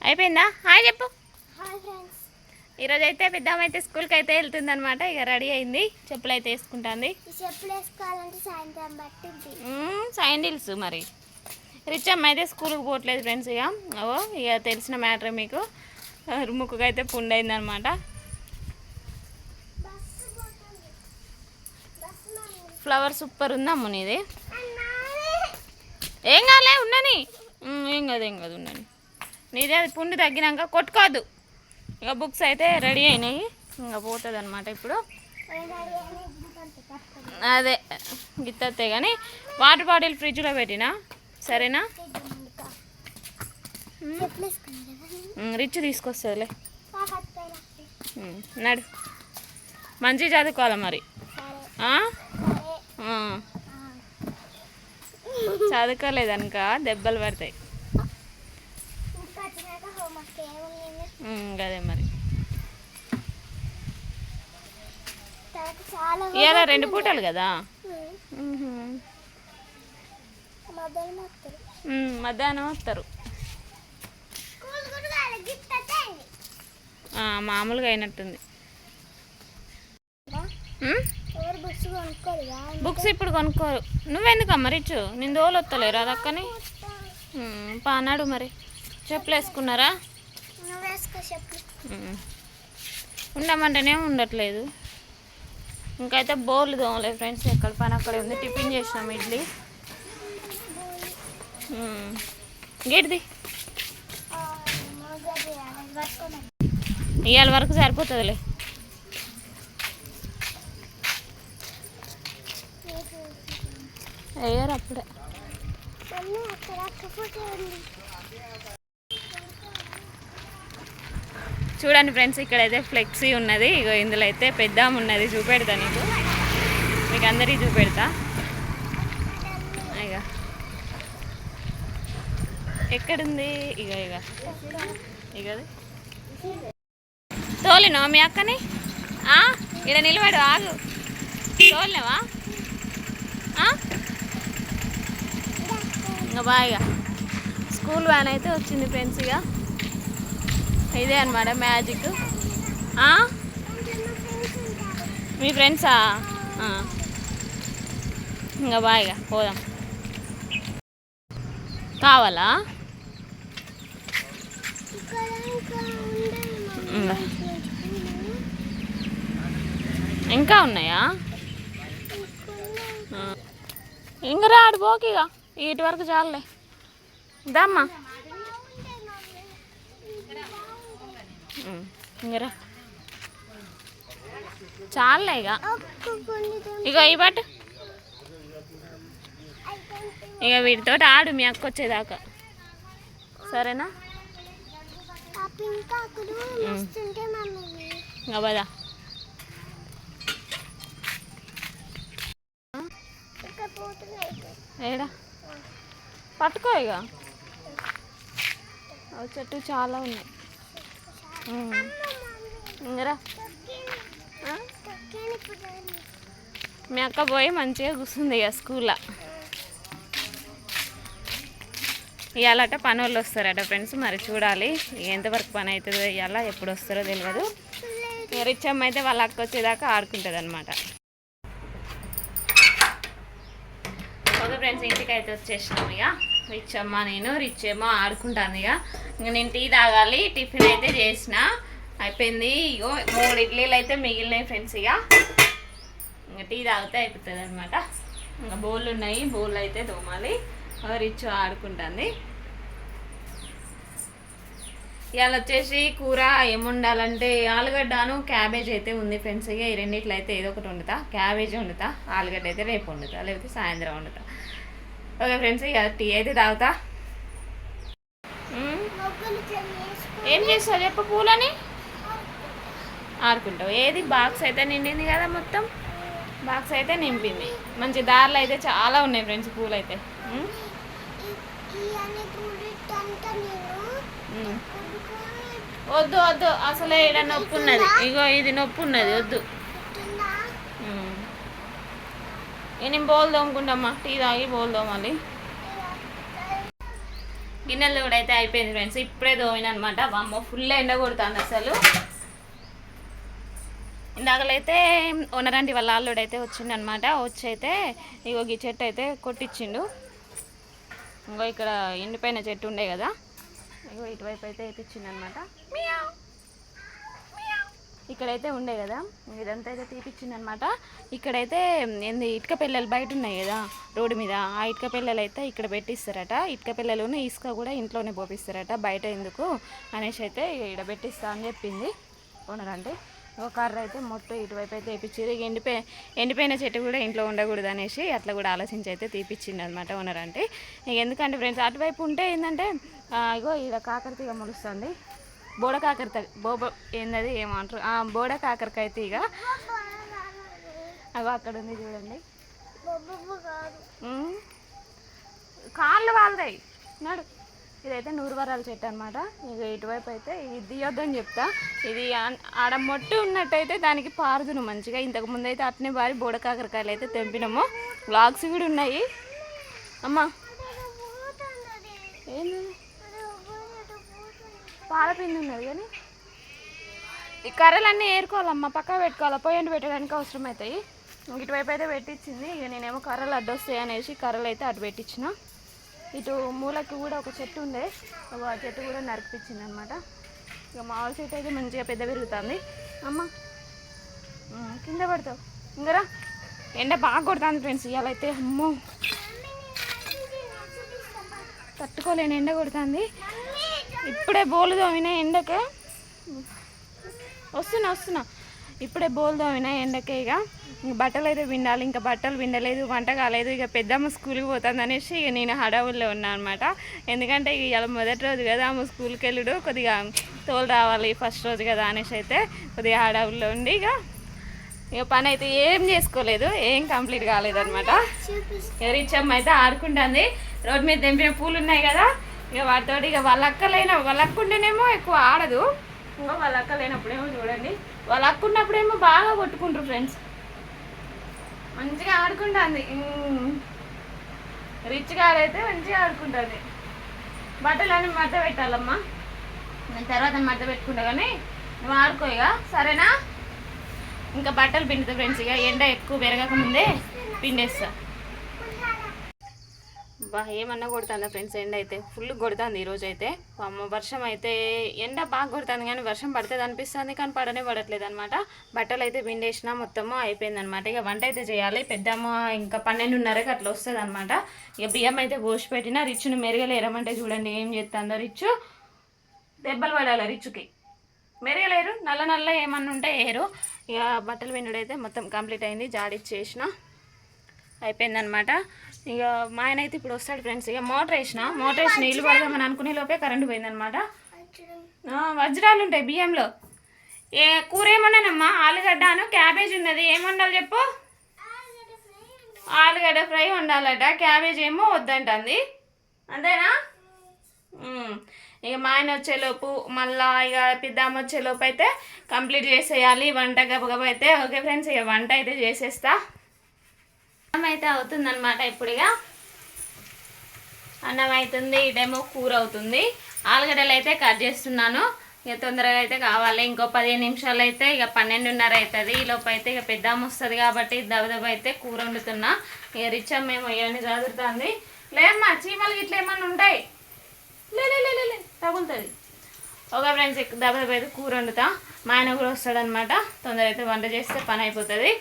అయిపోయిందా? హాయ్ చెప్పు. ఈరోజు అయితే పెద్దమైతే స్కూల్కి అయితే వెళ్తుంది అనమాట. ఇక రెడీ అయింది, చెప్పులు అయితే వేసుకుంటుంది. శాండిల్స్ మరి. రిచ్ అమ్మ అయితే స్కూల్కి పోవట్లేదు ఫ్రెండ్స్. ఇక తెలిసిన మ్యాటర్ మీకు. ముక్కుకు అయితే పుండు అయింది అనమాట. ఫ్లవర్ సూపర్ ఉంది అమ్మ నీది. ఏం కాలే ఉండని, ఏం కాదు ఉండని. నీదే అది పుండు తగ్గినాక కొట్టుకోవద్దు. ఇక బుక్స్ అయితే రెడీ అయినాయి, ఇంకా పోతుంది అనమాట ఇప్పుడు. అదే గిత్తతే కానీ వాటర్ బాటిల్ ఫ్రిడ్జ్లో పెట్టినా, సరేనా? రిచ్ తీసుకొస్తుందిలే. నడు, మంచిగా చదువుకోవాలి మరి. చదువుకోలేదనుక దెబ్బలు పడతాయి. అదే మరి. ఇవాళ 2 పూటలు కదా, మధ్యాహ్నం వస్తారు. మామూలుగా అయినట్టుంది. బుక్స్ ఇప్పుడు కొనుక్కోరు. నువ్వెందుకమ్మ రిచ్? నేను దోలు వస్తలేరు అది అక్కని. పానాడు మరి. చెప్పులు వేసుకున్నారా? ఉండమంటేనే ఉండట్లేదు. ఇంకైతే బోర్లు దోమలేదు ఫ్రెండ్స్. ఎక్కడ పని అక్కడే ఉంది. టిఫిన్ చేసినాం, ఇడ్లీ. గేటిది ఇవాళ వరకు సరిపోతుందిలే. అయ్యారు అప్పుడే. చూడండి ఫ్రెండ్స్, ఇక్కడైతే ఫ్లెక్సీ ఉన్నది. ఇగో ఇందులో అయితే పెద్దాం ఉన్నది, చూపెడతా నీకు. మీకు అందరికీ చూపెడతా. ఇక ఎక్కడుంది? ఇగది తోలినా మీ అక్కని? ఇక్కడ నిలబడు, ఆగు. తోలినవా? ఇంకా బాగా స్కూల్ వ్యాన్ అయితే వచ్చింది ఫ్రెండ్స్. ఇక ఇదే అనమాట మ్యాజిక్. మీ ఫ్రెండ్సా? ఇంకా బాగా పోదాం. కావాలా? ఇంకా ఉన్నాయా? ఇంకా రాడు పోకిగా, ఇటు వరకు చాలులే. దమ్మా ఇంకరా చాలులే. ఇక ఈ బట్ ఇక వీటితో ఆడు మీ అక్క వచ్చేదాకా, సరేనా? ఇంకా బదా. ఏడా పట్టుకో. ఇక చెట్టు చాలా ఉన్నాయి. ఇంకరా మీ అక్క పోయి మంచిగా కూర్చుంది ఇక స్కూల్లో. ఇవాళట పని వాళ్ళు వస్తారట ఫ్రెండ్స్. మరి చూడాలి ఎంతవరకు పని అవుతుందో. ఇవాళ ఎప్పుడు వస్తారో తెలియదు. రిచ్చమ్మ అయితే వాళ్ళ అక్క వచ్చేదాకా ఆడుకుంటుంది అనమాట. ఓకే ఫ్రెండ్స్, ఇంటికి అయితే వచ్చేసినాం. ఇక రిచ్చమ్మ నేను రిచ్చేమో ఆడుకుంటాను. ఇక నేను టీ తాగాలి. టిఫిన్ అయితే చేసిన అయిపోయింది. ఇగో 3 ఇడ్లీలు అయితే మిగిలినాయి ఫ్రెండ్స్. ఇంకా టీ తాగితే అయిపోతుంది అనమాట. ఇంకా బౌళ్ళు ఉన్నాయి, బౌళ్ళు అయితే తోమాలి. రిచ్ ఆడుకుంటుంది. ఇవాళ వచ్చేసి కూర ఏముండాలంటే ఆలుగడ్డను క్యాబేజ్ అయితే ఉంది ఫ్రెండ్స్. ఇక ఈ రెండిట్లో అయితే ఏదో ఒకటి వండుతా. క్యాబేజ్ వండుతా, ఆలుగడ్డ అయితే రేపు వండుతా, లేకపోతే సాయంత్రం వండుతా. ఓకే ఫ్రెండ్స్, ఇక టీ అయితే తాగుతా. ఏం చేస్తావు చెప్పు? పూలని ఆడుకుంటావు. ఏది బాక్స్ అయితే నిండింది కదా, మొత్తం బాక్స్ అయితే నింపింది. మంచి దారిలో అయితే చాలా ఉన్నాయి ఫ్రెండ్స్ పూలు అయితే. వద్దు వద్దు, అసలే ఇక్కడ నొప్పి ఉన్నది. ఇగో ఇది నొప్పి ఉన్నది, వద్దు. నేను బోల్ తోముకుంటామ్మా. టీ తాగి బోల్ తోమాలి. గిన్నెలు కూడా అయితే అయిపోయింది ఫ్రెండ్స్. ఇప్పుడే దోమిన అనమాట. అమ్మ ఫుల్ ఎండ కొడుతుంది అసలు. ఇందాకలైతే ఓనరంటి వాళ్ళ అల్లుడు అయితే వచ్చిండనమాట. వచ్చి అయితే ఇగో ఈ చెట్టు అయితే కొట్టించిండు. ఇంకో ఇక్కడ ఎండిపోయిన చెట్టు ఉండే కదా, ఇగో ఇటువైపు అయితే వేయించిండు అనమాట. ఇక్కడైతే ఉండే కదా, ఇదంతా అయితే తీపిచ్చింది అనమాట. ఇక్కడైతే ఏంది ఇటుక పిల్లలు బయట ఉన్నాయి కదా రోడ్డు మీద, ఆ ఇటుక పిల్లలు అయితే ఇక్కడ పెట్టిస్తారట. ఇటుక పిల్లలను ఇసుక కూడా ఇంట్లోనే పోపిస్తారట, బయట ఎందుకు అనేసి అయితే ఇక్కడ పెట్టిస్తా అని చెప్పింది ఓనర్. అంటే ఒక కర్ర అయితే మొత్తం ఇటువైపు అయితే వేయించారు. ఎండిపోయిన చెట్టు కూడా ఇంట్లో ఉండకూడదు అనేసి అట్లా కూడా ఆలోచించి అయితే తీపిచ్చింది అనమాట ఓనర్. అంటే ఇక ఎందుకంటే ఫ్రెండ్స్ అటువైపు ఉంటే ఏంటంటే ఇగో ఇక్కడ కాకరతీగ మొలుస్తుంది. బోడ కాకరకాయ ఏందది ఏమంటారు, బోడ కాకరకాయ తీగ అగో అక్కడ ఉంది చూడండి. కాళ్ళు వాళ్ళదాయి నాడు. ఇదైతే 100 వరాల చెట్టు అనమాట. ఇక ఇటువైపు అయితే ఇది తీయొద్దని చెప్తా. ఇది ఆడ మొట్టు ఉన్నట్టయితే దానికి పారుదును మంచిగా. ఇంతకుముందు అయితే అట్నే బారి బోడ కాకరకాయలు అయితే తెంపినాము. వ్లాగ్స్ కూడా ఉన్నాయి. అమ్మా ఏంది పాలపిండి ఉన్నది కానీ ఈ కర్రలన్నీ ఏరుకోవాలమ్మా, పక్క పెట్టుకోవాలి. పొయ్యండి పెట్టడానికి అవసరం అవుతాయి. ఇటువైపు అయితే పెట్టించింది. ఇక నేనేమో కర్రలు అడ్డొస్తాయి అనేసి కర్రలు అయితే అటు పెట్టించిన. ఇటు మూలకి కూడా ఒక చెట్టు ఉండే, ఆ చెట్టు కూడా నరికిపించింది అనమాట. ఇక మామూలు చెట్టు అయితే మంచిగా పెద్ద పెరుగుతుంది. అమ్మ కింద పడతావు ఇంకరా. ఎండ బాగా కొడుతుంది ఫ్రెండ్స్. ఇవాళ అయితే అమ్మో తట్టుకోలేని ఎండ కొడుతుంది. ఇప్పుడే బోలు తోమినా ఎండకే, వస్తున్నా ఇప్పుడే బోలు తోమినా ఎండకే. ఇక బట్టలు అయితే పిండాలి, ఇంకా బట్టలు పిండలేదు, వంట కాలేదు. ఇక పెద్దమ్మ స్కూల్కి పోతుంది అనేసి ఇక నేను హడావుల్లో ఉన్నా అనమాట. ఎందుకంటే ఇక ఇలా మొదటి రోజు కదా ఆమె స్కూల్కి వెళ్ళుడు, కొద్దిగా తోలు రావాలి ఫస్ట్ రోజు కదా అనేసి అయితే కొద్దిగా హడావుల్లో ఉండి ఇక పని అయితే ఏం చేసుకోలేదు, ఏం కంప్లీట్ కాలేదనమాట. రిచ్చమ్మ అయితే ఆడుకుంటుంది. రోడ్డు మీద తెంపిన పూలు ఉన్నాయి కదా, ఇక వాటితో ఇక వాళ్ళ అక్క ఉంటేనేమో ఎక్కువ ఆడదు. ఇంకో వాళ్ళ అక్క లేనప్పుడేమో చూడండి, వాళ్ళ అక్క ఉన్నప్పుడేమో బాగా కొట్టుకుంటారు ఫ్రెండ్స్. మంచిగా ఆడుకుంటుంది. రిచ్ గారు అయితే మంచిగా ఆడుకుంటుంది. బట్టలన్నీ మడత పెట్టాలమ్మా, నేను తర్వాత మడత పెట్టుకుంటా కానీ నువ్వు ఆడుకో ఇక, సరేనా? ఇంకా బట్టలు పిండుతా ఫ్రెండ్స్. ఇక ఎండ ఎక్కువ పెరగక ముందే పిండేస్తా. ఏమన్నా కొడుతుందా ఫ్రెండ్స్, ఎండ అయితే ఫుల్ కొడుతుంది ఈరోజు అయితే. అమ్మ వర్షం అయితే ఎండ బాగా కొడుతుంది కానీ వర్షం పడుతుంది అనిపిస్తుంది కానీ పడనే పడట్లేదు అనమాట. బట్టలు అయితే పిండేసినా మొత్తము అయిపోయింది అనమాట. ఇక వంట అయితే చేయాలి. పెద్దమ్మ ఇంకా 12:30కి అట్లా వస్తుంది అనమాట. ఇక బియ్యం అయితే పోసి పెట్టినా. రిచ్చుని మెరగలేరమంటే చూడండి ఏం చేస్తుందో. రిచ్చు దెబ్బలు పడాలి, రిచ్చుకి మెరగలేరు. నల్ల ఏమన్నా ఉంటే ఏరు. ఇక బట్టలు పిండుడు అయితే మొత్తం కంప్లీట్ అయింది. జాడిచ్చేసిన అయిపోయిందనమాట. ఇక మా ఆయన అయితే ఇప్పుడు వస్తాడు ఫ్రెండ్స్. ఇక మోటార్ వేసి నీళ్ళు పడదామని అనుకునే లోపే కరెంటు పోయిందనమాట. వజ్రాలు ఉంటాయి బియ్యంలో. కూర ఏమన్నానమ్మా? ఆలుగడ్డను క్యాబేజ్ ఉన్నది. ఏం వండాలి చెప్పు? ఆలుగడ్డ ఫ్రై వండాలట, క్యాబేజ్ ఏమో వద్దంటుంది. అంతేనా? ఇక మా ఆయన వచ్చేలోపు మళ్ళీ ఇక పెద్దమ్మ వచ్చేలోపు అయితే కంప్లీట్ చేసేయాలి వంట గబగబ అయితే. ఓకే ఫ్రెండ్స్, ఇక వంట అయితే చేసేస్తా. అన్నం అయితే అవుతుందన్నమాట. ఇప్పుడు ఇక అన్నం అవుతుంది, ఇటేమో కూర అవుతుంది. ఆలుగడ్డలు అయితే కట్ చేస్తున్నాను. ఇక తొందరగా అయితే కావాలి. ఇంకో 15 నిమిషాలు అయితే ఇక 12:30 అవుతుంది. ఈ లోపు అయితే ఇక పెద్దమ్మ వస్తుంది కాబట్టి దబదబ అయితే కూర వండుతున్నా. ఇక రిచ్చమ్మ ఏమో ఇవన్నీ చదువుతుంది. లేమ్మా చీమలు ఇట్లా ఏమన్నా ఉంటాయి, లే తగులుతుంది. ఓకే ఫ్రెండ్స్, దబదబ అయితే కూర వండుతా. మా ఆయన కూడా వస్తాడనమాట. తొందర అయితే వంట చేస్తే పని అయిపోతుంది.